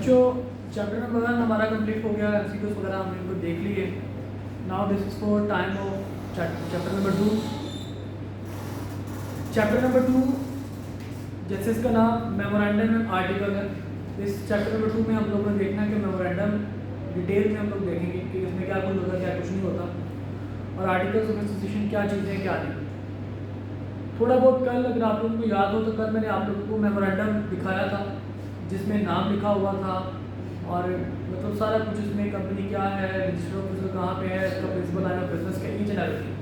बच्चों chapter number 1 हमारा complete हो गया। एमसीक्यूज वगैरह हमने इनको देख लिए। Now this is for time of chapter number 2। Chapter number 2 जैसे इसका नाम मेमोरेंडम एंड आर्टिकल है। इस चैप्टर नंबर 2 में हम लोगों ने देखना है कि मेमोरेंडम डिटेल में हम लोग देखेंगे कि इसमें क्या कुछ होता है, क्या कुछ नहीं होता, और आर्टिकल्स ऑफ एसोसिएशन क्या चीज़ें हैं क्या नहीं। थोड़ा बहुत कल अगर आप लोगों को याद हो तो कल मैंने आप लोगों को मेमोरेंडम दिखाया था जिसमें नाम लिखा हुआ था और मतलब सारा कुछ इसमें कंपनी क्या है, रजिस्टर ऑफिसर कहाँ पे है, इसका प्रिंसिपल लाइन ऑफ बिजनेस का ईच एंड एवरीथिंग।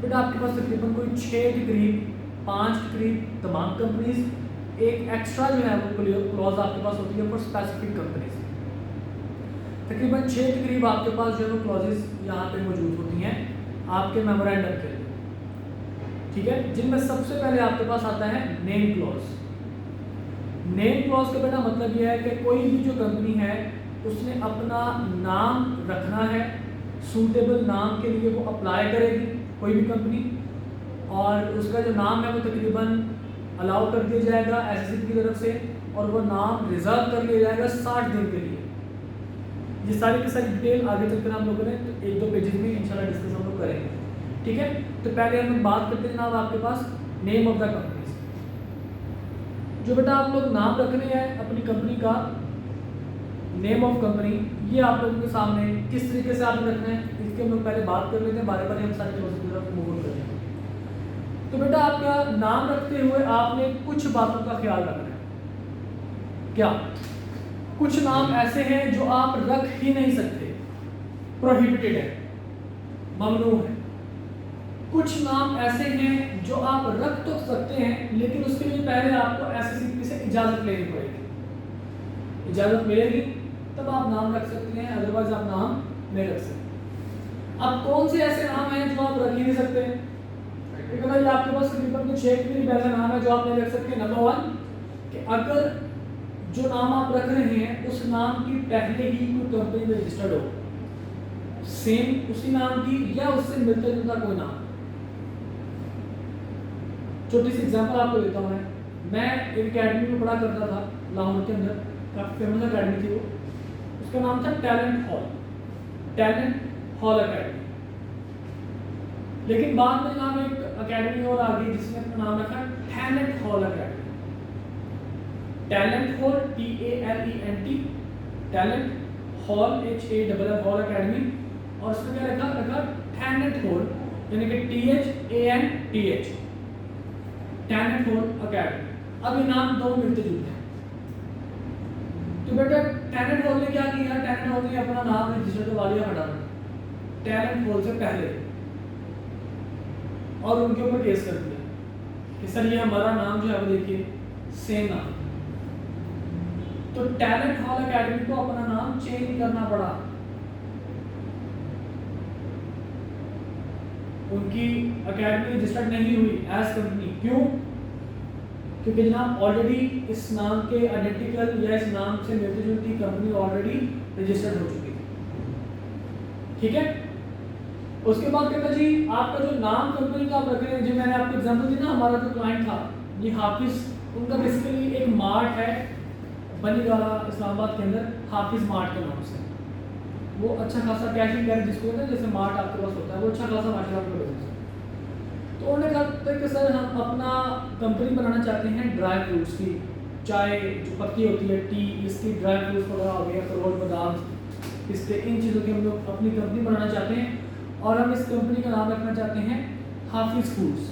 बट आपके पास तकरीबन कोई 6 के करीब 5 के करीब तमाम कंपनीज, एक एक्स्ट्रा जो है वो क्लॉज आपके पास होती है फॉर स्पेसिफिक कंपनीज। तकरीबन 6 के करीब आपके पास जो है वो क्लॉजेस यहाँ पे मौजूद होती हैं आपके मेमोरेंडम के लिए, ठीक है। जिनमें सबसे पहले आपके पास आता है नेम क्लॉज। नेम क्लॉज का बेटा मतलब यह है कि कोई भी जो कंपनी है उसने अपना नाम रखना है, सूटेबल नाम के लिए वो अप्लाई करेगी कोई भी कंपनी, और उसका जो नाम है वो तकरीबन अलाउ कर दिया जाएगा एसएससी की तरफ से, और वो नाम रिजर्व कर लिया जाएगा 60 दिन के लिए। ये सारी की सारी डिटेल आगे चलकर हम लोगों ने 1-2 पेजेस में इंशाल्लाह डिस्कस हम लोग करेंगे, ठीक है। तो पहले हम बात करते हैं जनाब आपके पास नेम ऑफ द कंपनी। जो बेटा आप लोग नाम रखने हैं अपनी कंपनी का, नेम ऑफ कंपनी, ये आप लोगों के सामने किस तरीके से आपने रखना है इसके हम लोग पहले बात कर लेते हैं, बारे बारे हम सारे क्लासेस की तरफ मूव ऑन करते हैं। तो बेटा आपका नाम रखते हुए आपने कुछ बातों का ख्याल रखना है। क्या कुछ नाम ऐसे हैं जो आप रख ही नहीं सकते, प्रोहिबिटेड है, ममनू है। कुछ नाम ऐसे हैं जो आप रख तो सकते हैं लेकिन उसके लिए पहले आपको एसएससी से इजाजत लेनी पड़ेगी। इजाजत मिलेगी तब आप नाम रख सकते हैं, अदरवाइज आप नाम नहीं रख सकते। अब कौन से ऐसे नाम हैं जो आप रख ही नहीं सकते? भाई आपके पास तकरीबन कुछ 6 ऐसे नाम है जो आप नहीं रख सकते। नंबर 1 कि अगर जो नाम आप रख रहे हैं उस नाम की पहले ही कोई कंपनी में रजिस्टर्ड हो, सेम उसी नाम की या उससे मिलता जुलता कोई नाम। छोटी सी एग्जांपल आपको देता हूँ। मैं एक अकेडमी में पढ़ा करता था लाहौर के अंदर, काफ़ी फेमस अकेडमी थी वो, उसका नाम था talent hall, talent hall academy. लेकिन बाद में नाम एक अकेडमी और आ गई जिसने अपना नाम रखा talent hall academy. Talent hall TALENT, talent hall HALL hall academy, और उसमें क्या रखा टैलेंट हॉल, यानी कि THANTH, टैलेंट हॉल अकेडमी। अब ये नाम दो मिलते जुलते हैं। तो बेटा टैलेंट हॉल ने क्या किया, टैलेंट हॉल ने अपना नाम रजिस्टर करवा लिया फटाफट टैलेंट हॉल से पहले, और उनके ऊपर केस कर दिया कि सर ये हमारा नाम जो है वो देखिए सेम नाम। तो टैलेंट हॉल अकेडमी को अपना नाम चेंज करना पड़ा। उनकी अकेडमी रजिस्टर्ड नहीं हुई एज कंपनी। क्यों? क्योंकि जनाब ऑलरेडी इस नाम के आइडेंटिकल या इस नाम से मिलती जुलती कंपनी ऑलरेडी रजिस्टर्ड हो चुकी थी, ठीक है। उसके बाद कहता जी आपका जो नाम कंपनी का आप रख रहे हैं, जो मैंने आपको एग्जांपल दी ना, हमारा जो क्लाइंट था ये हाफिज, उनका बेसिकली एक मार्ट है बनीगाला इस्लामाबाद के अंदर, हाफिज मार्ट के नाम से। वो अच्छा खासा कैशिंग कर जिसको कहते हैं, जैसे मार्ट आपके पास होता है, वो अच्छा खासा मार्केट का बिजनेस है। तो उन्होंने कहा कि सर हम अपना कंपनी बनाना चाहते हैं ड्राई फ्रूट्स की, चाय जो पत्ती होती है, टी, इसकी ड्राई फ्रूट्स वगैरह हो गया, अखरोट, बादाम, पिस्ते, इन चीज़ों की हम लोग अपनी कंपनी बनाना चाहते हैं, और हम इस कंपनी का नाम रखना चाहते हैं हाफिज फूड्स,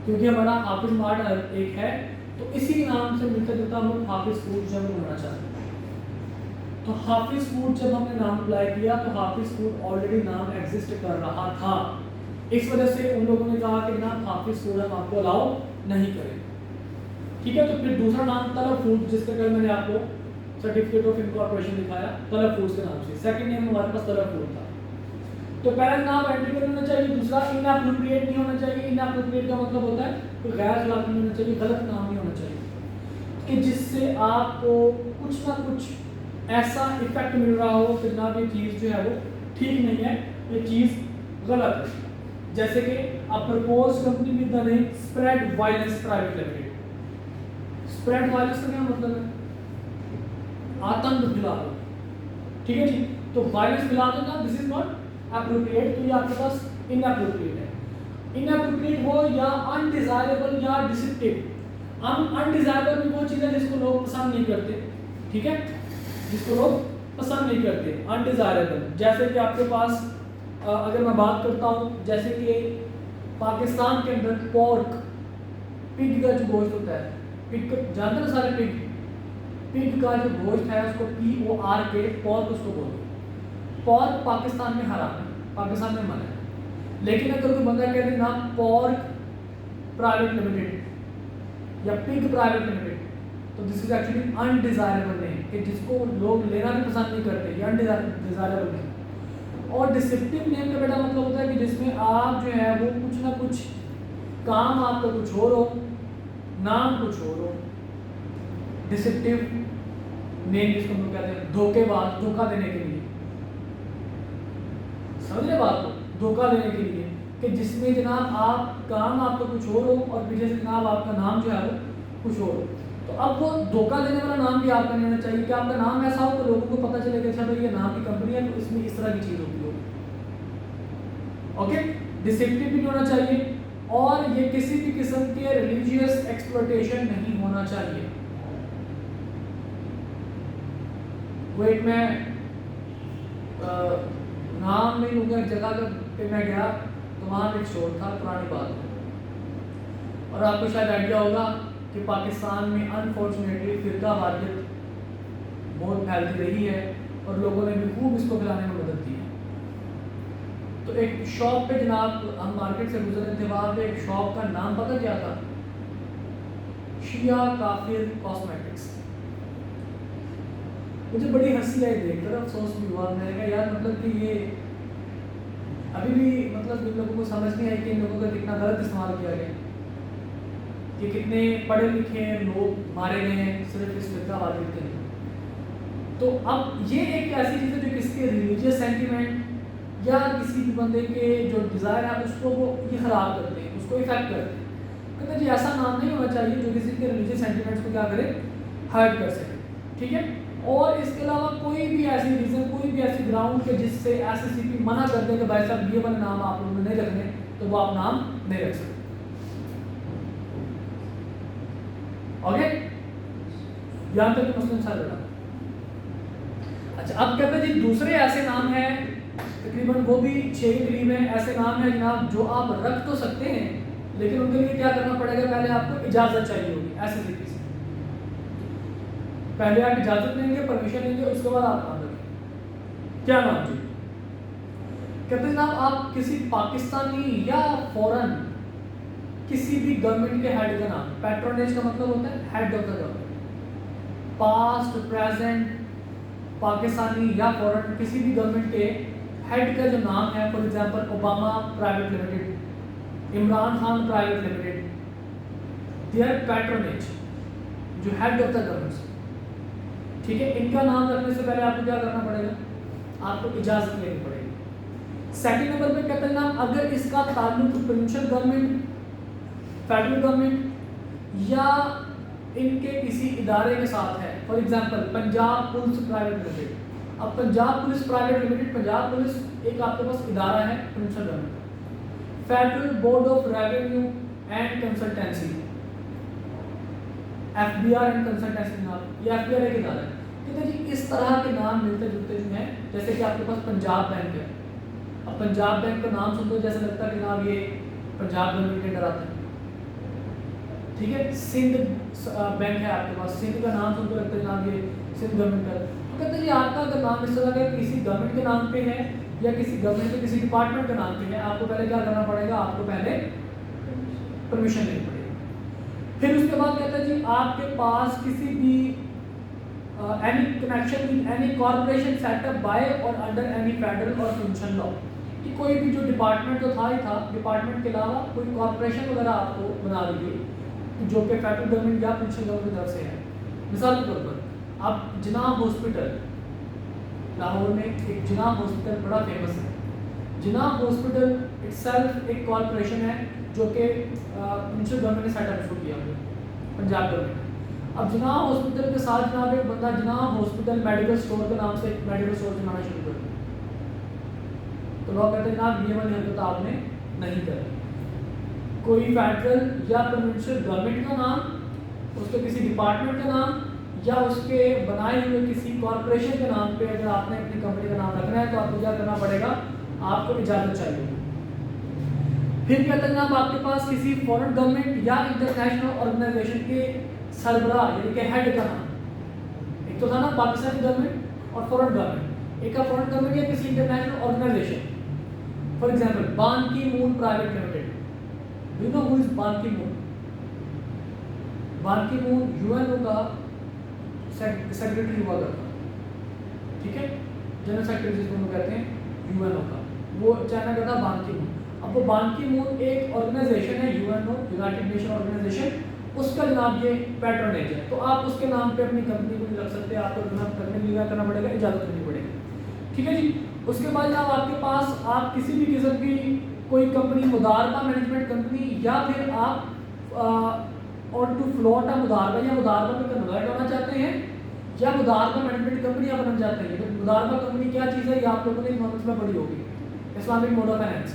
क्योंकि हमारा हाफिज मार्ट एक है, तो इसी नाम से मिलता जुलता हम लोग हाफिज फूड जब बनाना चाहते हैं। तो हाफिज फूड जब हमने नाम अप्लाई किया तो हाफिज फूड ऑलरेडी नाम एग्जिस्ट कर रहा था, इस वजह से उन लोगों ने कहा कि नाम हाफिज फूड हम आपको अलाउ नहीं करें, ठीक है। तो फिर दूसरा नाम तलब फूड, जिसका कल मैंने आपको सर्टिफिकेट ऑफ इनकॉर्पोरेशन दिखाया तलब फूड्स के नाम से, सेकंड नेम हमारे पास तलब फूड था। तो पहला नाम एंट्री होना चाहिए, दूसरा इनएप्रोप्रिएट नहीं होना चाहिए। इनएप्रोप्रिएट का मतलब होता है कोई गैर इखलाकी नहीं होना चाहिए, गलत नाम नहीं होना चाहिए कि जिससे आपको कुछ ना कुछ ऐसा इफेक्ट मिल रहा हो कि जनाब ये चीज़ जो है वो ठीक नहीं है, ये चीज़ गलत है। जैसे कि अ propose company with the name spread violence private limited. Spread violence का क्या मतलब है? आतंक फैला दो, ठीक है जी। तो वायलेंस फैला दो ना, दिस इज नॉट एप्रोप्रिएट, तो ये आपके पास इनएप्रोप्रिएट है। इनएप्रोप्रिएट हो या अनडिजायरेबल या डिसेप्टिव। अनडिजायरेबल भी वो चीज़ है जिसको लोग पसंद नहीं करते, ठीक है, जिसको लोग पसंद नहीं करते, अनडिजायरेबल। जैसे कि आपके पास अगर मैं बात करता हूँ, जैसे कि पाकिस्तान के अंदर पोर्क, पिग का जो गोश्त होता है, पिग जानते हैं सारे पिग, पिग का जो गोश्त है उसको PORK पोर्क उसको बोलते हैं। पोर्क पाकिस्तान में हराम है, पाकिस्तान में मना है। लेकिन अगर कोई बंदा कहते ना पोर्क प्राइवेट लिमिटेड या पिग प्राइवेट लिमिटेड, तो this is actually undesirable name, कि जिसको लोग लेना भी पसंद नहीं करते, ये अनडिजायरेबल नेम। और डिसेप्टिव नेम का बेटा मतलब होता है कि जिसमें आप जो है वो कुछ ना कुछ काम आपका कुछ और हो, नाम कुछ और हो। डिसेप्टिव नेम जिसको हम लोग कहते हैं धोखेबाज, धोखा देने के लिए, समझ रहे बात को, धोखा देने के लिए, कि जिसमें जनाब आप काम आपका कुछ और हो और पीछे से जनाब आपका नाम जो है वो कुछ और हो। तो अब वो धोखा देने वाला नाम भी आपका नहीं होना चाहिए, कि आपका नाम ऐसा हो तो लोगों को पता चले कि अच्छा भाई ये नाम की कंपनी है तो इसमें इस तरह की चीज़ होती हो। ओके, डिसेप्टिव भी नहीं होना चाहिए, और ये किसी भी किस्म के रिलीजियस एक्सप्लॉयटेशन नहीं होना चाहिए। वेट में नाम नहीं लूँगा, एक जगह पे मैं गया तो वहाँ पे एक स्टोर था, पुरानी बात है, और आपको शायद आइडिया होगा कि पाकिस्तान में अनफॉर्चुनेटली फिरकावारियत बहुत फैलती रही है और लोगों ने भी खूब इसको फैलाने में मदद की है। तो एक शॉप पे जनाब हम मार्केट से गुजर रहे थे, वहाँ पे एक शॉप का नाम पता क्या था, शिया काफिर कॉस्मेटिक्स। मुझे बड़ी हंसी आई देखकर, अफसोस भी हुआ। मैंने कहा यार मतलब कि ये अभी भी मतलब इन लोगों को समझ नहीं आई कि इन लोगों का कितना गलत इस्तेमाल किया गया, कि कितने पढ़े लिखे लोग मारे गए हैं सिर्फ इस फिरकावारियत के लिए। तो अब ये एक ऐसी चीज़ है जो किसी के रिलीजियस सेंटीमेंट या किसी भी बंदे के जो डिज़ायर है उसको वो ये ख़राब करते हैं, उसको इफेक्ट करते हैं। कहते जी ऐसा नाम नहीं होना चाहिए जो किसी के रिलीजियस सेंटीमेंट्स को क्या करे, हर्ट कर सके, ठीक है। और इसके अलावा कोई भी ऐसी रीज़न, कोई भी ऐसी ग्राउंड के जिससे SSCP मना कर दे कि भाई साहब ये वाले नाम आप लोगों ने नहीं रखने, तो वो आप नाम नहीं रख सकते। ओके, यहाँ तक मुस्लिम सर बेटा। अच्छा, अब कहते हैं जी दूसरे ऐसे नाम हैं, तकरीबन वो भी 6 के करीब हैं, ऐसे नाम हैं जनाब जो आप रख तो सकते हैं, लेकिन उनके लिए क्या करना पड़ेगा, पहले आपको इजाज़त चाहिए होगी SSCP से। पहले आप इजाज़त लेंगे, परमिशन लेंगे, उसके बाद आप नाम रखेंगे। क्या नाम जी? कहते हैं जनाब आप किसी पाकिस्तानी या फॉरेन किसी भी गवर्नमेंट के हेड का नाम, पैट्रोनेज का मतलब होता है head of the government, past present Pakistani या फॉरेन किसी भी गवर्नमेंट के हेड का जो नाम है, for example Obama private limited, Imran Khan private limited, their patronage जो हेड ऑफ द गवर्नमेंट, ठीक है, इनका नाम रखने से पहले आपको क्या करना पड़ेगा, आपको इजाज़त लेनी पड़ेगी। सेकंड नंबर पे कहते हैं नाम अगर इसका ताल्लुक प्रोविंशियल गवर्नमेंट, फेडरल गवर्नमेंट या इनके किसी इदारे के साथ है, for example Punjab police private limited. अब Punjab police private limited, Punjab police एक आपके पास इदारा है provincial government, federal board of revenue and consultancy, FBR and consultancy नाम, ये FBR एक इदारा है। कहते हैं जी इस तरह के नाम मिलते जुलते हैं, जैसे कि आपके पास पंजाब बैंक है। अब पंजाब बैंक का नाम सुनते जैसे लगता है कि नाम ये पंजाब गवर्नमेंट के अंडर आता है, ठीक है। सिंध बैंक है आपके पास, सिंध का नाम सुनते लगता है नाम ये सिंध गवर्नमेंट का। तो कहते हैं जी आपका अगर नाम इस तरह का किसी गवर्नमेंट के नाम पे है या किसी गवर्नमेंट के किसी डिपार्टमेंट के नाम पे है, आपको पहले क्या करना पड़ेगा, आपको पहले परमिशन लेनी पड़ेगी। फिर उसके बाद कहता है जी आपके पास किसी भी any connection with any corporation setup by और अंडर एनी फेडरल और प्रोविंशियल लॉ, कि कोई भी जो डिपार्टमेंट तो था ही था, डिपार्टमेंट के अलावा कोई कॉर्पोरेशन वगैरह आपको बना दी गई जो कि फेडरल गवर्नमेंट या प्रोविंशियल गवर्नमेंट की तरफ से है। मिसाल के तौर पर अब जिनाह हॉस्पिटल, लाहौर में एक जिनाह हॉस्पिटल बड़ा फेमस है। जिनाह हॉस्पिटल इटसेल्फ एक कॉर्पोरेशन है जो कि प्रोविंशियल गवर्नमेंट ने सेटअप शुरू किया हुआ, पंजाब गवर्नमेंट। अब जनाब हॉस्पिटल के साथ जनाब एक बंदा जनाब हॉस्पिटल मेडिकल स्टोर के नाम से मेडिकल स्टोर चलाना शुरू कर दिया, तो लोग कहते हैं जनाब ये वाली हरकत आपने नहीं करनी। कोई फेडरल या प्रोविंशियल गवर्नमेंट का नाम, उसके किसी डिपार्टमेंट का नाम या उसके बनाए हुए किसी कॉरपोरेशन के नाम पे अगर आपने अपनी कंपनी का नाम रखना है तो आपको क्या करना पड़ेगा, आपको इजाज़त चाहिए। फिर कहते हैं जनाब आपके पास किसी फॉरेन गवर्नमेंट या इंटरनेशनल ऑर्गेनाइजेशन के सरबराह यानी कि हेड का नाम, एक तो था ना पाकिस्तानी गवर्नमेंट और फॉरेन गवर्नमेंट, एक का फॉरेन गवर्नमेंट या किसी इंटरनेशनल ऑर्गेनाइजेशन, फॉर एग्जांपल बान की moon private limited. You know who is बान की मून? बान की मून यूएनओ का सेक्रेटरी हुआ करता, ठीक है, जनरल सेक्रेटरी जिसको कहते हैं यूएनओ का, वो चाइना का था बान की मून। अब वो बान की मून एक ऑर्गेनाइजेशन है यूएनओ, यूनाइटेड नेशन ऑर्गेनाइजेशन, उसका जनाब ये पैट्रोनेज है, तो आप उसके नाम पे अपनी कंपनी को नहीं रख सकते, आपको जनाब करने के लिए क्या करना पड़ेगा, इजाज़त लेनी पड़ेगी, ठीक है जी। उसके बाद जनाब आपके पास आप किसी भी किस्म की कोई कंपनी मुदारबा मैनेजमेंट कंपनी या फिर आप और टू फ्लोट मुदारबा या मुदारबा में कन्वर्ट होना चाहते हैं या मुदारबा मैनेजमेंट कंपनी आप बनना चाहते हैं। तो मुदारबा कंपनी क्या चीज़ है, ये आप लोगों ने इकोनॉमिक्स में पढ़ी होगी, इस्लामिक मोड ऑफ फाइनेंस,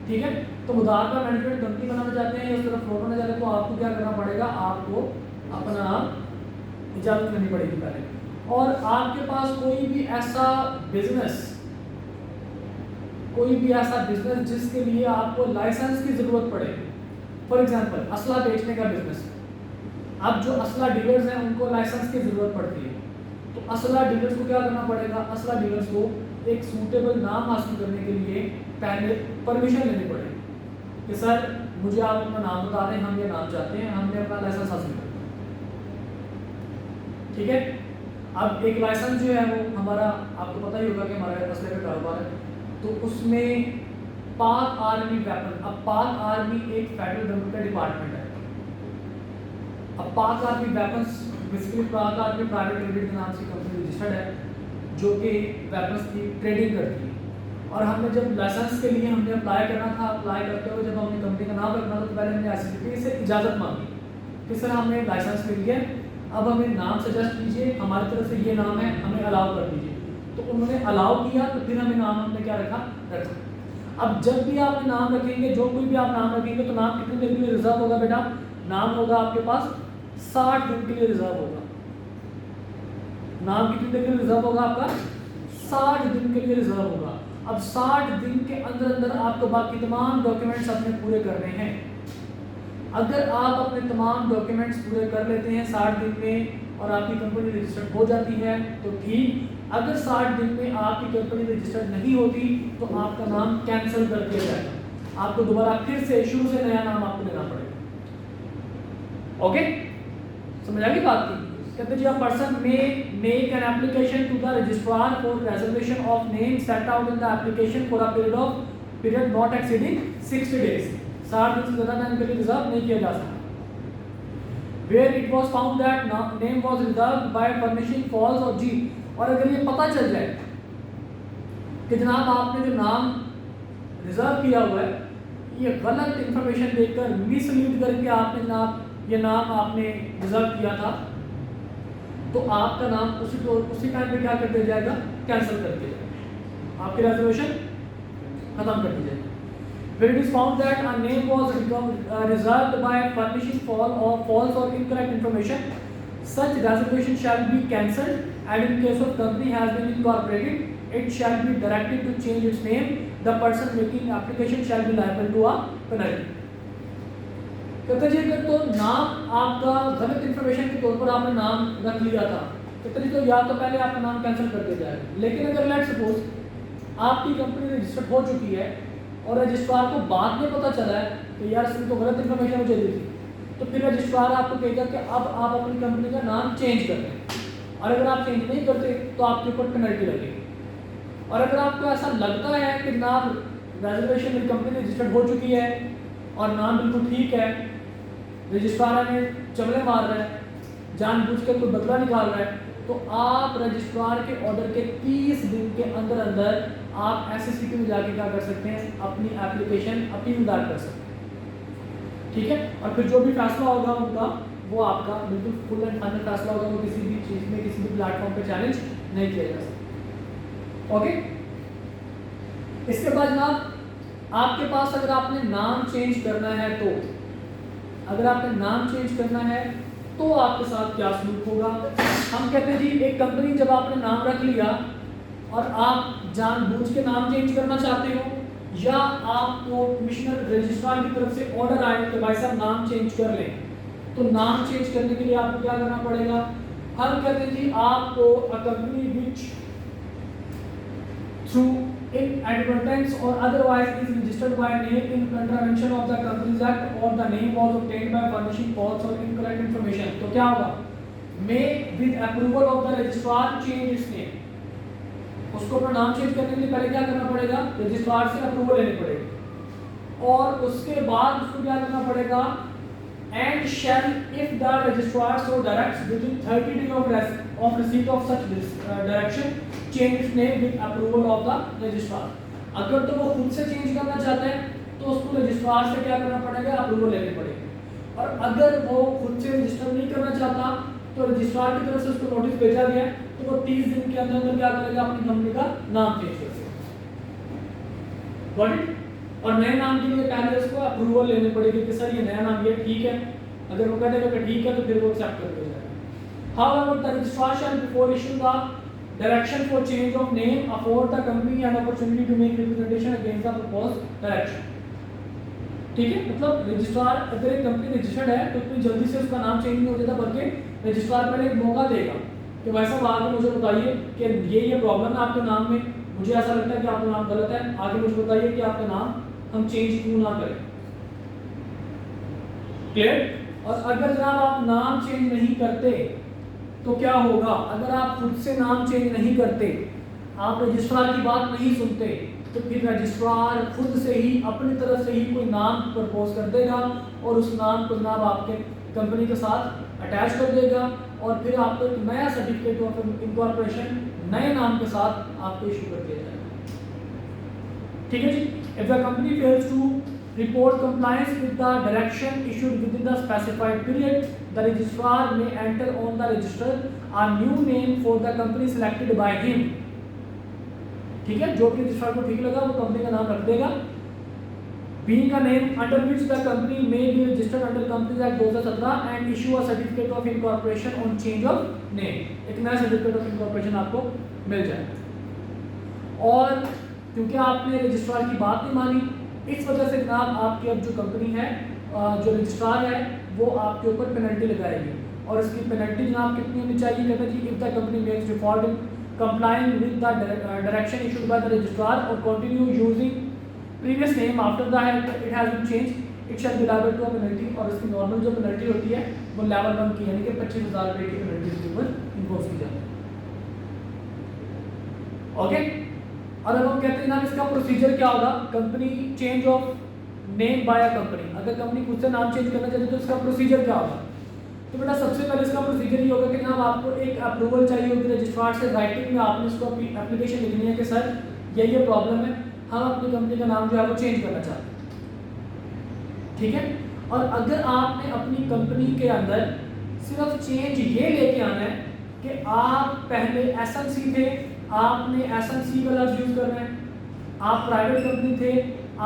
ठीक है। तो मुदारबा मैनेजमेंट कंपनी बनाना चाहते हैं या उस तरफ फ्लोट होना चाहते हैं तो आपको क्या करना पड़ेगा, आपको अपना इजाज़त लेनी पड़ेगी पहले। और आपके पास कोई भी ऐसा बिजनेस जिसके लिए आपको लाइसेंस की ज़रूरत पड़े, फॉर एग्जांपल असला बेचने का बिजनेस, अब जो असला डीलर्स हैं उनको लाइसेंस की ज़रूरत पड़ती है, तो असला डीलर्स को क्या करना पड़ेगा, असला डीलर्स को एक सूटेबल नाम हासिल करने के लिए पहले परमिशन लेनी पड़ेगी कि सर मुझे आप अपना नाम बता दें, हम ये नाम चाहते हैं, हमने अपना लाइसेंस हासिल करना, ठीक है। अब एक लाइसेंस जो है वो हमारा, आपको पता ही होगा कि हमारा असले का कारोबार है, तो उसमें पाक आर्मी वेपन, अब पाक आर्मी एक फेडरल गवर्नमेंट का डिपार्टमेंट है, अब पाक आर्मी वेपन्स बेसिकली पाक आर्मी प्राइवेट लिमिटेड के नाम से कंपनी रजिस्टर्ड है जो कि वेपन्स की ट्रेडिंग करती है। और हमने जब लाइसेंस के लिए हमने अप्लाई करना था, अप्लाई करते हुए जब हमने कंपनी का नाम रखना था तो पहले हमने ICCPA से इजाज़त मांगी कि सर हमें लाइसेंस मिल गया, अब हमें नाम सजेस्ट कीजिए, हमारी तरफ से ये नाम है, हमें अलाउ कर दीजिए। तो उन्होंने अलाउ किया, तो फिर हमें नाम हमने क्या रखा। अब जब भी आप नाम रखेंगे, जो कोई भी आप नाम रखेंगे, तो नाम कितने दिन के लिए रिजर्व होगा बेटा, नाम होगा आपके पास 60 दिन के लिए रिजर्व होगा। नाम कितने दिन के लिए रिजर्व होगा आपका, 60 दिन के लिए रिजर्व होगा। अब 60 दिन के अंदर अंदर आपको बाकी तमाम डॉक्यूमेंट्स अपने पूरे करने हैं। अगर आप अपने तमाम डॉक्यूमेंट्स पूरे कर लेते हैं 60 दिन में और आपकी कंपनी रजिस्टर्ड हो जाती है तो ठीक, अगर 60 दिन में आपकी कंपनी रजिस्टर्ड नहीं होती तो आपका नाम कैंसिल कर दिया जाएगा, आपको दोबारा फिर से शुरू से नया नाम आपको देना पड़ेगा। ओके, समझ आ गई बात की। कहते जी, person may make an application to the registrar for reservation of name set out in the application for a period not exceeding 60 days. 60 दिन से ज़्यादा टाइम के लिए रिजर्व नहीं किया जा सकता। Where it was found that name was reserved by furnishing false or G, और अगर ये पता चल जाए कि जनाब आपने जो नाम रिजर्व किया हुआ है ये गलत इंफॉर्मेशन देकर मिसलीड करके आपने जनाब ये नाम आपने रिजर्व किया था, तो आपका नाम उसी टाइम पे क्या कर दिया जाएगा, कैंसिल कर दिया जाएगा, आपकी रिजर्वेशन खत्म कर दी जाएगी। Where it is found that a name was reserved by furnishing false or incorrect information, such reservation shall be cancelled, and in case of company has been incorporated, it shall be directed to change its name. The person making application shall be liable to a penalty. कहते जी, अगर तो नाम आपका गलत information के तौर पर आपने नाम रख लिया था, कहते जी तो या तो पहले आपका नाम कैंसिल कर दिया जाएगा। लेकिन अगर लेट्स सपोज आपकी कंपनी रजिस्टर्ड हो चुकी है और रजिस्ट्रार को बाद में पता चला है कि यार इसने तो गलत इन्फॉर्मेशन मुझे दी थी, तो फिर रजिस्ट्रार आपको कहेगा कि अब आप अपनी कंपनी का नाम चेंज कर दें, और अगर आप चेंज नहीं करते तो आपके ऊपर पेनल्टी लगेगी। और अगर आपको ऐसा लगता है कि नाम रेजर्वेशन मेरी कंपनी रजिस्टर्ड हो चुकी है और नाम बिल्कुल ठीक है, रजिस्ट्रार ने चमले मार रहा है, जानबूझकर कोई बदला निकाल रहा है, तो आप रजिस्ट्रार के ऑर्डर के 30 दिन के अंदर अंदर आप SSCP में जाके क्या कर सकते हैं, अपनी एप्लीकेशन अपील दायर कर सकते हैं, ठीक है। और फिर जो भी फैसला होगा उनका वो आपका बिल्कुल फुल एंड फाइनल फैसला होगा, वो किसी भी चीज़ में किसी भी प्लेटफॉर्म पे चैलेंज नहीं किया जा सकता। ओके, इसके बाद जनाब आपके पास अगर आपने नाम चेंज करना है तो अगर आपने नाम चेंज करना है तो आपके साथ क्या सलूक होगा। हम कहते हैं जी एक कंपनी जब आपने नाम रख लिया और आप जानबूझ के नाम चेंज करना चाहते हो या आपको कमिश्नर रजिस्ट्रार की तरफ से ऑर्डर आए कि भाई साहब नाम चेंज कर लें, तो नाम चेंज करने के लिए आपको क्या करना पड़ेगा। हम कहते हैं जी आपको a company which through inadvertence or otherwise is registered by name in contravention of the Companies Act or the name was obtained by furnishing false or incorrect information, तो क्या होगा, may with approval of the registrar change its name। उसको अपना नाम change करने के लिए पहले क्या करना पड़ेगा, रजिस्ट्रार से अप्रूवल लेनी पड़ेगी और उसके बाद उसको क्या करना पड़ेगा, and shall if the registrar so directs within 30 days of receipt of such direction change its name with approval of the registrar। अगर तो वो खुद से चेंज करना चाहता है तो उसको रजिस्ट्रार से क्या करना पड़ेगा, अप्रूवल लेनी पड़ेगी, और अगर वो खुद से रजिस्टर नहीं करना चाहता तो रजिस्ट्रार की तरफ से उसको नोटिस भेजा गया तो वो 30 दिन के अंदर क्या करेगा, अपनी कंपनी का नाम चेंज कर देगा। Got it. और नए नाम के लिए पहले उसको अप्रूवल लेनी पड़ेगी कि सर ये नया नाम ये ठीक है, अगर वो कहेगा कि ठीक है तो फिर वो एक्सेप्ट कर दिया जाएगा। However the registrar shall before issue the direction for change of name afford the company an opportunity to make representation against the proposed direction. ठीक है, मतलब रजिस्ट्रार अगर एक कंपनी रजिस्टर्ड है तो इतनी जल्दी से उसका नाम चेंज नहीं हो जाता, बल्कि रजिस्ट्रार पहले एक मौका देगा कि भाई साहब आगे मुझे बताइए कि ये प्रॉब्लम है आपके नाम में, मुझे ऐसा लगता है कि आपका नाम गलत है, आगे मुझे बताइए कि आपका नाम हम चेंज क्यों ना करें। क्लियर। और अगर जनाब आप नाम चेंज नहीं करते तो क्या होगा, अगर आप खुद से नाम चेंज नहीं करते, आप रजिस्ट्रार की बात नहीं सुनते, तो फिर रजिस्ट्रार खुद से ही अपनी तरफ से ही कोई नाम प्रपोज कर देगा और उस नाम को जनाब आपके कंपनी के साथ अटैच कर देगा और फिर आपको एक नया सर्टिफिकेट ऑफ इनकॉर्पोरेशन नए नाम के साथ आपको इशू कर दिया जाएगा। ठीक है जी। If the company fails to report compliance with the direction issued within the specified period, the registrar may enter on the register a new name for the company selected by him। ठीक है, जो भी registrar को ठीक लगा वो company का नाम रख देगा। Being a name under which the company may be registered under Companies Act 2017 and issue a certificate of incorporation on change of name। एक नया सर्टिफिकेट ऑफ इनकॉर्पोरेशन आपको मिल जाएगा। और क्योंकि आपने रजिस्ट्रार की बात नहीं मानी, इस वजह से जनाब आपकी अब जो कंपनी है, जो रजिस्ट्रार है, वो आपके ऊपर पेनल्टी लगाएगी और इसकी पेनल्टी जनाब कितनी होनी चाहिए, कहते हैं जी if the company makes default in complying with the direction issued by the registrar और continue using previous name after the it has been change it shall be liable to a penalty. और इसकी normal जो penalty होती है वो level 1 की, यानी कि 25,000 रुपये की पेनल्टी इसके ऊपर इम्पोज की जाती है। ओके। और अब हम कहते हैं ना इसका प्रोसीजर क्या होगा, company change of name by a company. अगर कंपनी खुद से नाम चेंज करना चाहती है तो इसका प्रोसीजर क्या होगा। तो बेटा सबसे पहले इसका प्रोसीजर ये होगा कि जनाब आपको एक अप्रूवल चाहिए होगी रजिस्ट्रार से, राइटिंग में आपने इसको अपनी एप्लीकेशन लिखनी है कि सर ये प्रॉब्लम है, हम अपनी कंपनी का नाम जो है वो चेंज करना चाहते हैं। ठीक है। और अगर आपने अपनी कंपनी के अंदर सिर्फ चेंज ये लेके आना है कि आप पहले एसएमसी थे, आपने एसएमसी का लफ्ज़ यूज़ करना है, आप प्राइवेट कंपनी थे,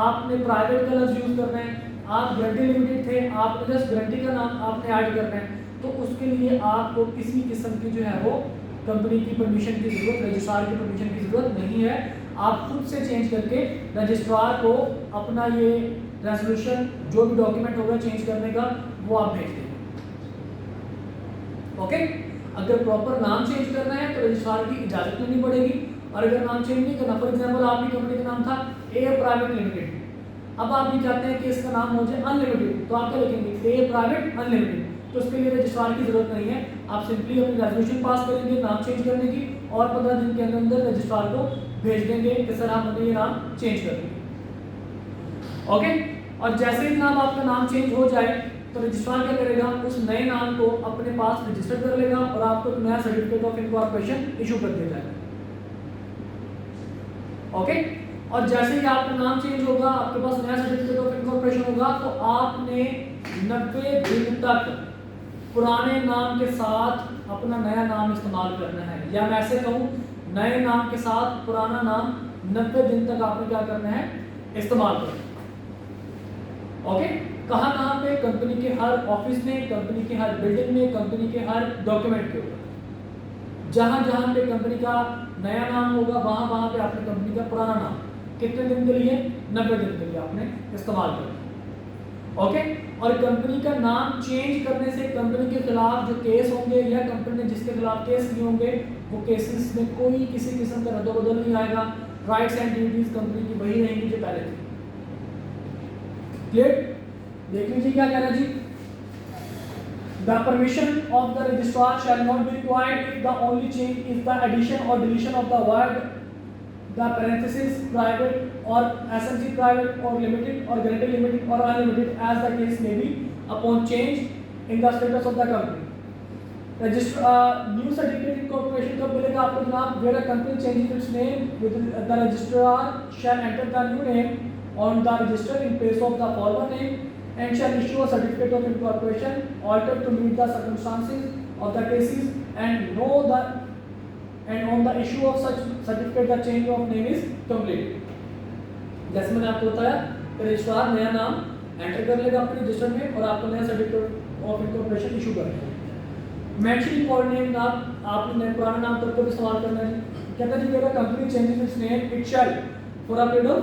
आपने प्राइवेट का लफ्ज़ यूज़ करना है, आप गारंटी लिमिटेड थे, आपने जस्ट गारंटी का नाम आपने ऐड करना है, तो उसके लिए आपको किसी किस्म की जो है वो कंपनी की परमिशन की ज़रूरत, रजिस्ट्रार की परमिशन की ज़रूरत नहीं है। आप खुद से चेंज करके रजिस्ट्रार को अपना ये रेजोल्यूशन जो भी डॉक्यूमेंट होगा चेंज करने का वो आप भेज देंगे। ओके। अगर प्रॉपर नाम चेंज करना है तो रजिस्ट्रार की इजाज़त लेनी पड़ेगी, और अगर नाम चेंज नहीं करना, फॉर एग्जाम्पल आपकी कंपनी का नाम था ए प्राइवेट लिमिटेड, अब आप ये चाहते हैं कि इसका नाम हो जाए अनलिमिटेड, तो आप क्या लिखेंगे ए प्राइवेट अनलिमिटेड। तो उसके लिए रजिस्ट्रार की जरूरत नहीं है, आप सिंपली अपनी रेजोल्यूशन पास करेंगे नाम चेंज करने की और 15 दिन के अंदर रजिस्ट्रार को भेज देंगे कि सर हम अपने ये नाम चेंज कर देंगे। ओके। और जैसे ही नाम आपका नाम चेंज हो जाए तो रजिस्ट्रार क्या करेगा, उस नए नाम को अपने पास रजिस्टर कर लेगा और आपको एक नया सर्टिफिकेट ऑफ इनकॉर्पोरेशन इशू कर दिया जाएगा। ओके। और जैसे ही आपका नाम चेंज होगा, आपके पास नया सर्टिफिकेट ऑफ इनकॉर्पोरेशन होगा, तो आपने 90 दिन तक पुराने नाम के साथ अपना नया नाम इस्तेमाल करना है, या मैं ऐसे कहूँ नए नाम के साथ पुराना नाम 90 दिन तक आपने क्या करना है, इस्तेमाल करना है। ओके, कहाँ कहाँ पे, कंपनी के हर ऑफिस में, कंपनी के हर बिल्डिंग में, कंपनी के हर डॉक्यूमेंट के ऊपर, जहाँ जहाँ पे कंपनी का नया नाम होगा वहाँ वहाँ पे आपने कंपनी का पुराना नाम कितने दिन के लिए, 90 दिन के लिए आपने इस्तेमाल करना है। ओके, और कंपनी का नाम चेंज करने से कंपनी के खिलाफ जो केस होंगे या कंपनी ने जिसके खिलाफ केस किए होंगे वो केसेस में कोई किसी किस्म का रद्दोबदल नहीं आएगा। राइट्स एंड ड्यूटीज कंपनी की वही रहेंगी जो पहले थी। क्लियर? देख लीजिए क्या कह रहा है जी। The permission of the registrar shall not be required if the only change is the addition or deletion of the word, the parenthesis private or SMC private or limited or guarantee limited or unlimited as the case may be upon change in the status of the company. Register new certificate incorporation कब मिलेगा आपको जनाब? Where a company changes its name, with the registrar shall enter the new name on the register in place of the former name and shall issue a certificate of incorporation altered to meet the circumstances of the cases and on the issue of such certificate the change of name is complete। जैसे मैंने आपको बताया registrar नया नाम enter कर लेगा अपने register में और आपको नया सर्टिफिकेट ऑफ इनकॉर्पोरेशन इशू कर देगा। मेंशनिंग फॉर नेम नाम आपने पुराना नाम तब को इस्तेमाल करना है। कहता है जी अगर company changes its name it shall for a period of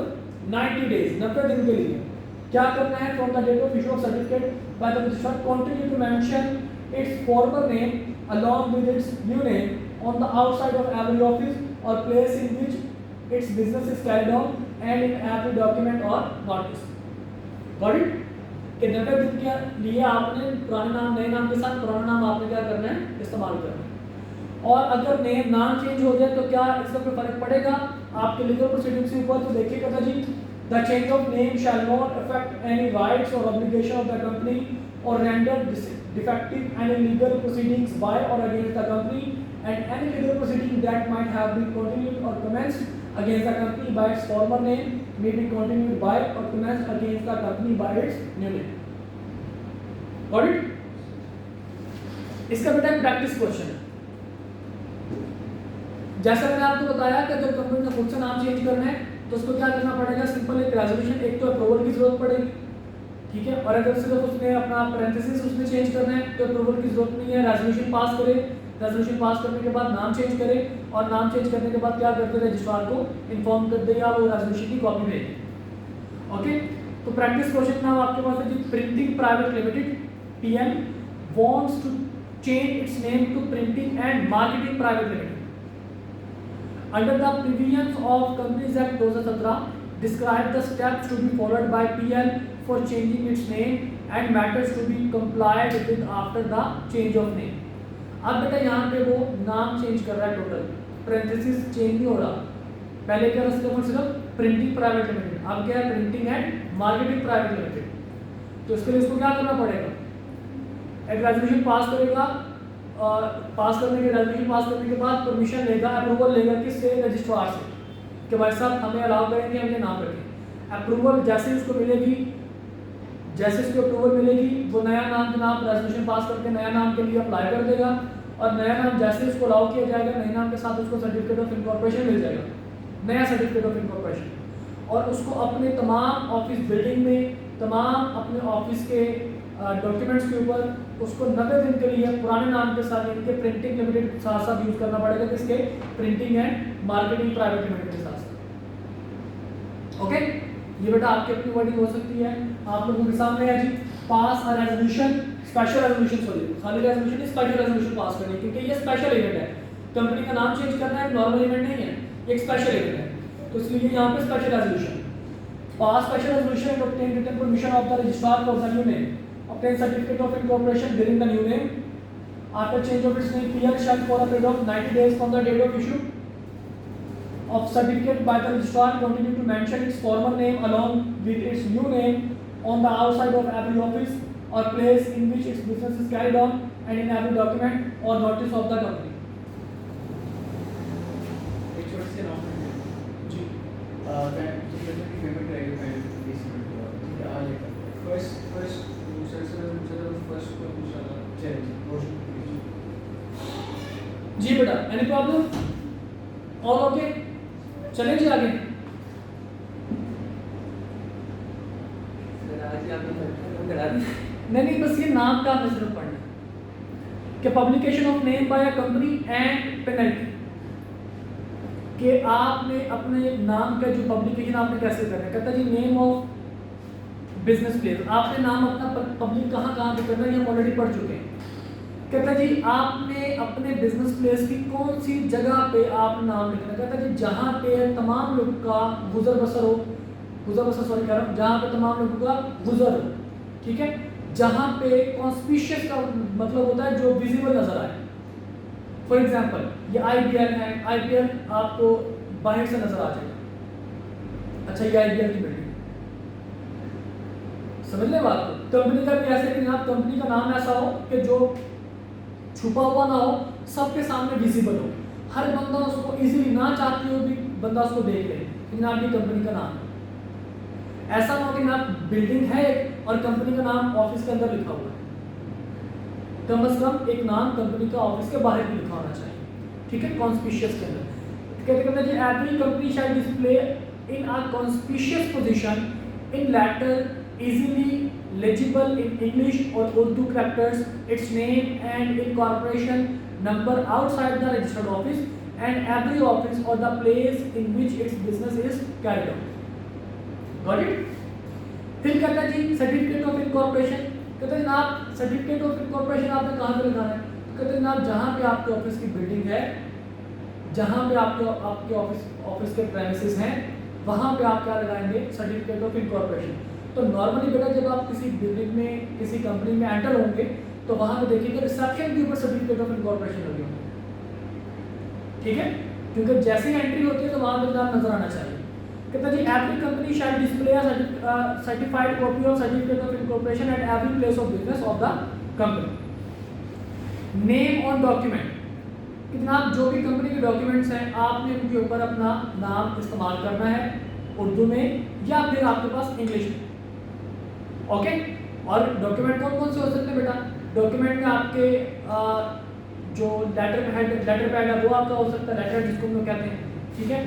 90 days, 90 दिन के लिए क्या करना है, from the date of issue of certificate by the registrar continue to mention its former name along with its new name on the outside of every office और place in which its business is carried on and in every document और notice. Got it? कि 90 दिन के लिए आपने पुराने नाम नए नाम के साथ पुराना नाम आपने क्या करना है, इस्तेमाल करना है। और अगर नाम चेंज हो जाए तो क्या इसका कोई फर्क पड़ेगा आपके लीगल प्रोसीडिंग्स के ऊपर? तो देखिएगा जी, the change of name shall not affect any rights और ऑब्लिगेशन ऑफ द कंपनी और render defective any legal proceedings by और against the company and any legal proceeding that might have been continued और commenced against the company by its former name may be continued by or commenced against the company by its new name। Got it? इसका बेटा practice question है। जैसा मैंने आपको बताया कि अगर कंपनी ने खुद से नाम चेंज करना है तो उसको क्या करना पड़ेगा, सिंपल एक रेजोल्यूशन, एक तो अप्रूवल की जरूरत पड़ेगी, ठीक है। और अगर सिर्फ उसने अपना पैरेंथेसिस उसमें चेंज करना है तो अप्रूवल की जरूरत नहीं है, रेजोल्यूशन पास करे, रेजोल्यूशन पास करने के बाद नाम चेंज करे और नाम चेंज करने के बाद क्या करते हैं, रजिस्ट्रार को इन्फॉर्म कर देगा, वो रेजोल्यूशन की कॉपी भेजेगा। ओके, तो प्रैक्टिस क्वेश्चन नाम आपके पास है जी, printing private limited PM wants to change its name to printing and marketing private limited under the provisions of companies act 2017 describe the steps to be followed by PL for changing its name and matters to be complied with after the change of name। अब बेटा यहाँ पे वो नाम change कर रहा है, total parenthesis change नहीं हो रहा। पहले क्या था सिर्फ प्रिंटिंग प्राइवेट लिमिटेड, अब क्या है printing and marketing private limited. तो इसके लिए इसको क्या करना पड़ेगा, एक रेजोल्यूशन पास करेगा और पास करने के रेजोल्यूशन पास करने के बाद परमिशन लेगा, अप्रूवल लेगा किससे, रजिस्ट्रार से, कि भाई साहब हमें अलाउ करेंगे, हम ये नाम रखें। अप्रूवल जैसे ही उसको मिलेगी, जैसे उसको अप्रूवल मिलेगी वो नया नाम जनाब रेजोल्यूशन पास करके नया नाम के लिए अप्लाई कर देगा और नया नाम जैसे ही उसको अलाउ किया जाएगा नए नाम के साथ उसको सर्टिफिकेट ऑफ इनकॉर्पोरेशन मिल जाएगा, नया सर्टिफिकेट ऑफ इनकॉर्पोरेशन। और उसको अपने तमाम ऑफिस बिल्डिंग में, तमाम अपने ऑफिस के डॉक्यूमेंट्स के ऊपर उसको 90 दिन के लिए पुराने नाम के साथ इनके प्रिंटिंग लिमिटेड के साथ साथ यूज़ करना पड़ेगा, किसके, printing and marketing private limited के साथ साथ। ओके, ये बेटा आपकी अपनी वर्डिंग हो सकती है, आप लोगों के सामने है जी। Pass a resolution, special resolution, sorry खाली रेजोल्यूशन नहीं, स्पेशल रेजोल्यूशन पास करनी, क्योंकि ये स्पेशल इवेंट है, कंपनी का नाम चेंज करना है, नॉर्मल इवेंट नहीं है, एक स्पेशल इवेंट है, तो इसलिए यहाँ पे special resolution pass, special resolution and obtain written permission of the registrar for the new name, obtain certificate of incorporation during the new name after change of its name, PL shall for a period of 90 days from the date of issue of certificate by the registrar continue to mention its former name along with its new name on the outside of every office or place in which its business is carried on and in every document or notice of the company। एक छोटी सी announcement जी, payment रहेगी first first first को पूछा था, चलिए जी, रोशन कीजिए। जी बेटा, any problem? All okay? चलें जी आगे। नहीं, बस ये नाम का हमें सिर्फ पढ़ना है कि publication of name by a company and penalty, कि आपने अपने नाम का जो पब्लिकेशन आपने कैसे करना है। कहता है जी नेम ऑफ बिजनेस प्लेस, आपने नाम अपना पब्लिक कहाँ कहाँ पे करना है, ये हम ऑलरेडी पढ़ चुके हैं। कहता है जी आपने अपने बिजनेस प्लेस की कौन सी जगह पे आप नाम लिखना है। कहता है जी जहाँ पे तमाम लोगों का गुजर बसर हो, गुजर बसर सॉरी कह रहा हूँ, जहाँ पे तमाम लोगों का गुजर हो, ठीक है, जहाँ पे कॉन्स्पिशियस का मतलब होता है जो विजिबल नजर आए। फॉर एग्जाम्पल ये IBL है, IBL आपको बाहर से नजर आ जाएगा। अच्छा ये IBL की बिल्डिंग, समझ ले बात को। कंपनी का भी ऐसे कि आप कंपनी का नाम ऐसा हो कि जो छुपा हुआ ना हो, सबके सामने विजिबल हो, हर बंदा उसको इजीली ना चाहते हो भी बंदा उसको देख ले कि आपकी कंपनी का नाम है। ऐसा ना हो कि ना बिल्डिंग है और कंपनी का नाम ऑफिस के अंदर लिखा हुआ है, कम से कम एक नाम कंपनी का ऑफिस के बाहर भी लिखा होना चाहिए, ठीक है, कॉन्स्पिशियस के अंदर। कहते हैं जी every company shall display in a conspicuous position in letter easily legible in English or Urdu characters its name and incorporation number outside the registered office and every office or the place in which its business is carried out. Got it? फिर कहता है जी certificate of incorporation. कहते हैं जनाब certificate of incorporation आपने कहाँ पे लगाना है। कहते हैं जनाब जहाँ पे आपके ऑफिस की बिल्डिंग है, जहाँ पे आपके ऑफिस के प्रेमिसेस हैं, वहाँ पे आप क्या लगाएंगे, सर्टिफिकेट ऑफ इनकॉर्पोरेशन। तो नॉर्मली बेटा जब आप किसी बिल्डिंग में किसी कंपनी में एंटर होंगे तो वहाँ पे देखिएगा रिसेप्शन के ऊपर सर्टिफिकेट ऑफ इनकॉर्पोरेशन लगे होंगे, ठीक है, क्योंकि जैसे ही एंट्री होती है तो वहाँ पे नाम नजर आना चाहिए। कहता जी every company shall display certified copy of certificate of incorporation at every place of business of the company. Name on document, कि जनाब जो भी कंपनी के डॉक्यूमेंट्स हैं आपने उनके ऊपर अपना नाम इस्तेमाल करना है उर्दू में या फिर आपके पास इंग्लिश में, ओके। और डॉक्यूमेंट कौन कौन से हो सकते हैं बेटा, डॉक्यूमेंट में आपके जो लेटर पैड है वो आपका हो सकता है, लेटर जिसको हम लोग कहते हैं, ठीक है।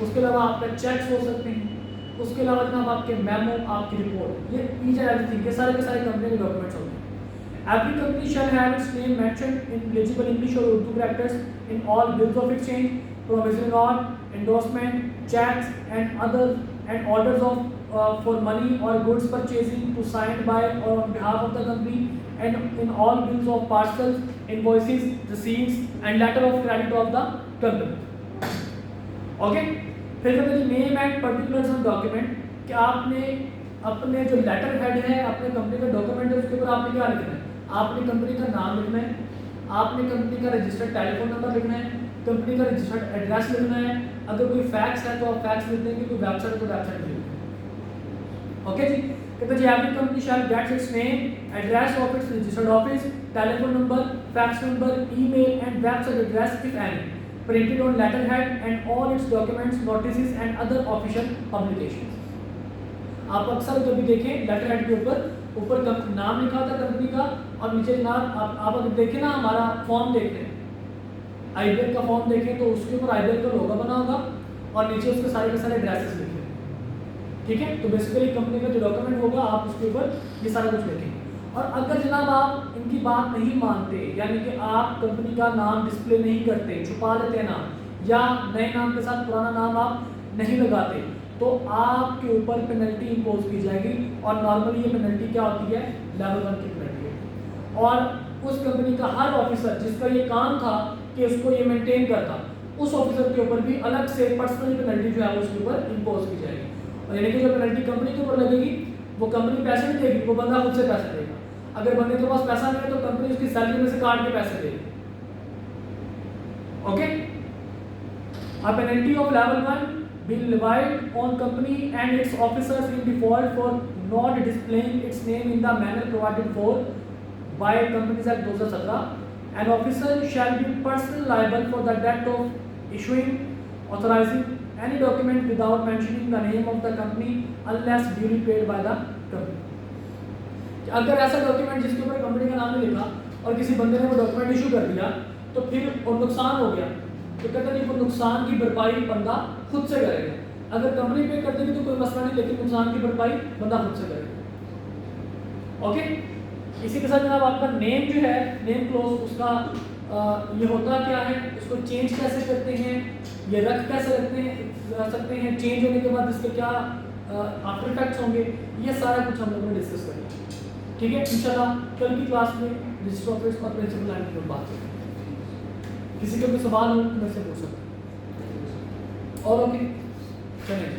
उसके अलावा आपका चेक्स हो सकते हैं, उसके अलावा जनाब आपके मेमो, आपकी रिपोर्ट, ये ईच एंड एवरीथिंग, ये सारे के सारे कंपनी के डॉक्यूमेंट्स होते हैं। Every company shall have its name mentioned in legible English or Urdu characters in all bills of exchange, promissory note, endorsement, checks, and orders of for money or goods purchasing to signed by or on behalf of the company, and in all bills of parcels, invoices, receipts, and letter of credit of the company. Okay? फिर कहते हैं name and particulars of document, कि आपने अपने जो letter head है अपने company का डॉक्यूमेंट है उसके ऊपर आपने क्या लिखना है, आपने कंपनी का नाम लिखना है, आपने कंपनी का रजिस्टर्ड टेलीफोन नंबर लिखना है, कंपनी का रजिस्टर्ड एड्रेस लिखना है, अगर कोई फैक्स है तो आप फैक्स लिख देंगे, कोई वेबसाइट है तो वेबसाइट लिख देंगे। ओके जी। कहते हैं every company shell gate it's name, address of its registered office, telephone number, fax number, email and website address if any, printed on letterhead and all its documents, notices and other official publications. आप अक्सर जब भी देखें letterhead के ऊपर नाम लिखा होता है कंपनी का और नीचे नाम, आप अगर देखें ना हमारा फॉर्म देखते हैं, IBL का फॉर्म देखें तो उसके ऊपर IBL का लोगो बना होगा और नीचे उसके सारे के सारे एड्रेसेस लिखे हैं, ठीक है। तो बेसिकली कंपनी का जो डॉक्यूमेंट होगा आप उसके ऊपर ये सारा कुछ लिखेंगे। और अगर जनाब आप इनकी बात नहीं मानते, यानी कि आप कंपनी का नाम डिस्प्ले नहीं करते, छुपा लेते हैं नाम, या नए नाम के साथ पुराना नाम आप नहीं लगाते, तो आपके ऊपर पेनल्टी इम्पोज की जाएगी। और नॉर्मली ये पेनल्टी क्या होती है, लेवल 1 की पेनल्टी है। और उस कंपनी का हर ऑफिसर जिसका ये काम था कि उसको ये मेंटेन करता, उस ऑफिसर के ऊपर भी अलग से पर्सनल पेनल्टी जो है उसके ऊपर इम्पोज की जाएगी। और यानी कि जो पेनल्टी कंपनी के ऊपर लगेगी वो कंपनी पैसे नहीं देगी, वो बंदा खुद से पैसे देगा। अगर बंदे के पास पैसा नहीं है तो कंपनी उसकी सैलरी में से काट के पैसे देगी। Okay. A penalty of level 1 will levied on company and its officers in default for not displaying its name in the manner provided for by Companies Act 2017. An officer shall be personally liable for the debt of issuing, authorizing any document without mentioning the name of the company unless duly paid by the company. अगर ऐसा document जिसके ऊपर company का नाम नहीं लिखा और किसी बंदे ने वो डॉक्यूमेंट इशू कर दिया तो फिर और नुकसान हो गया तो कहते हैं वो नुकसान की भरपाई बंदा खुद से करेगा। अगर कंपनी पे कर देगी तो कोई मसला नहीं, लेकिन नुकसान की भरपाई बंदा खुद से करेगा। ओके, इसी के साथ जनाब आपका नेम जो है, नेम क्लोज, उसका ये होता क्या है, इसको चेंज कैसे करते हैं, ये रख कैसे रख सकते हैं, चेंज होने के बाद इसके क्या आफ्टर इफेक्ट्स होंगे, ये सारा कुछ हम लोगों ने डिस्कस कर लिया। ठीक है, इंशाल्लाह कल की क्लास में रजिस्टर ऑफिस और प्रिंसिपल लाइन की बात करेंगे। किसी का भी सवाल हो तो मेरे से पूछ सकते हैं। और ओके, चलें।